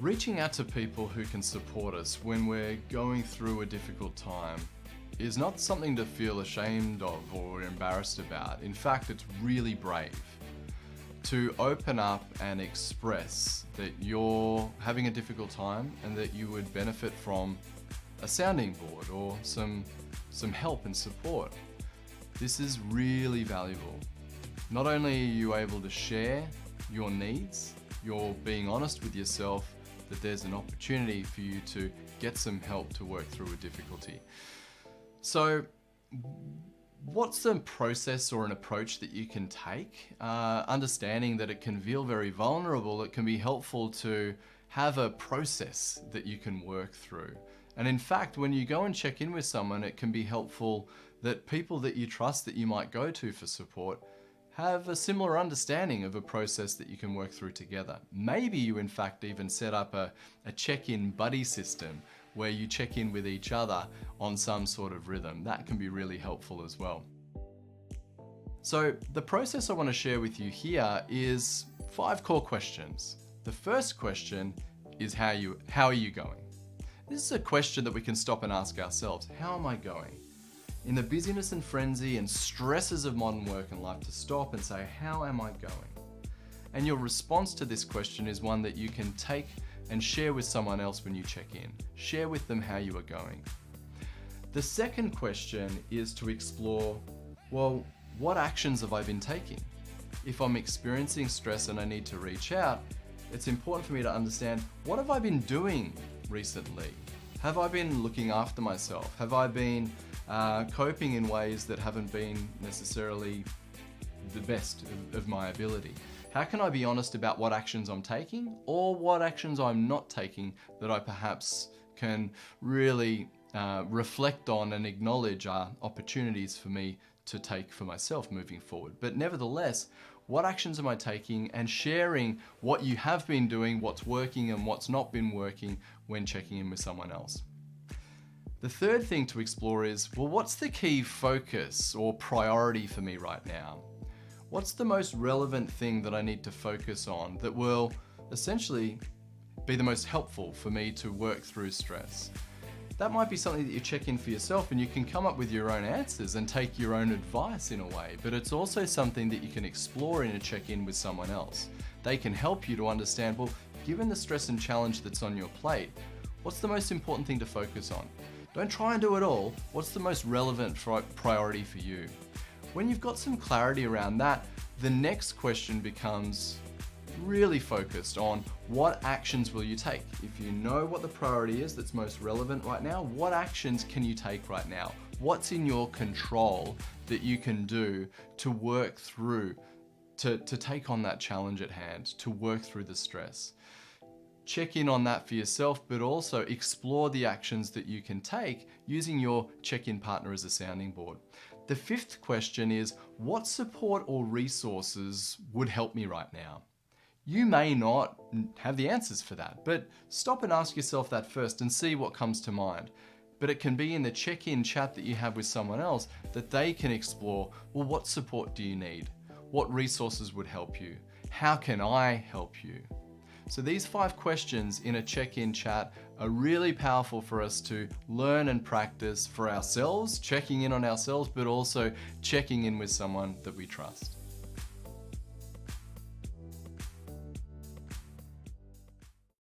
Reaching out to people who can support us when we're going through a difficult time is not something to feel ashamed of or embarrassed about. In fact, it's really brave to open up and express that you're having a difficult time and that you would benefit from a sounding board or some help and support. This is really valuable. Not only are you able to share your needs, you're being honest with yourself that there's an opportunity for you to get some help to work through a difficulty. So, what's the process or an approach that you can take? Understanding that it can feel very vulnerable, it can be helpful to have a process that you can work through. And in fact, when you go and check in with someone, it can be helpful that people that you trust that you might go to for support have a similar understanding of a process that you can work through together. Maybe you in fact even set up a check-in buddy system where you check in with each other on some sort of rhythm. That can be really helpful as well. So the process I want to share with you here is 5 core questions. The first question is how are you going? This is a question that we can stop and ask ourselves. How am I going? In the busyness and frenzy and stresses of modern work and life, to stop and say, how am I going? And your response to this question is one that you can take and share with someone else when you check in. Share with them how you are going. The second question is to explore, well, what actions have I been taking? If I'm experiencing stress and I need to reach out, it's important for me to understand, what have I been doing recently? Have I been looking after myself? Have I been coping in ways that haven't been necessarily the best of my ability? How can I be honest about what actions I'm taking or what actions I'm not taking that I perhaps can really reflect on and acknowledge are opportunities for me to take for myself moving forward? But nevertheless, what actions am I taking, and sharing what you have been doing, what's working and what's not been working when checking in with someone else. The third thing to explore is, well, what's the key focus or priority for me right now? What's the most relevant thing that I need to focus on that will essentially be the most helpful for me to work through stress? That might be something that you check in for yourself, and you can come up with your own answers and take your own advice in a way, but it's also something that you can explore in a check-in with someone else. They can help you to understand, well, given the stress and challenge that's on your plate, what's the most important thing to focus on? Don't try and do it all. What's the most relevant priority for you? When you've got some clarity around that, the next question becomes really focused on what actions will you take. If you know what the priority is that's most relevant right now, what actions can you take right now? What's in your control that you can do to work through, to take on that challenge at hand, to work through the stress? Check in on that for yourself, but also explore the actions that you can take using your check-in partner as a sounding board. The fifth question is, what support or resources would help me right now? You may not have the answers for that, but stop and ask yourself that first and see what comes to mind. But it can be in the check-in chat that you have with someone else that they can explore, well, what support do you need? What resources would help you? How can I help you? So these 5 questions in a check-in chat are really powerful for us to learn and practice for ourselves, checking in on ourselves, but also checking in with someone that we trust.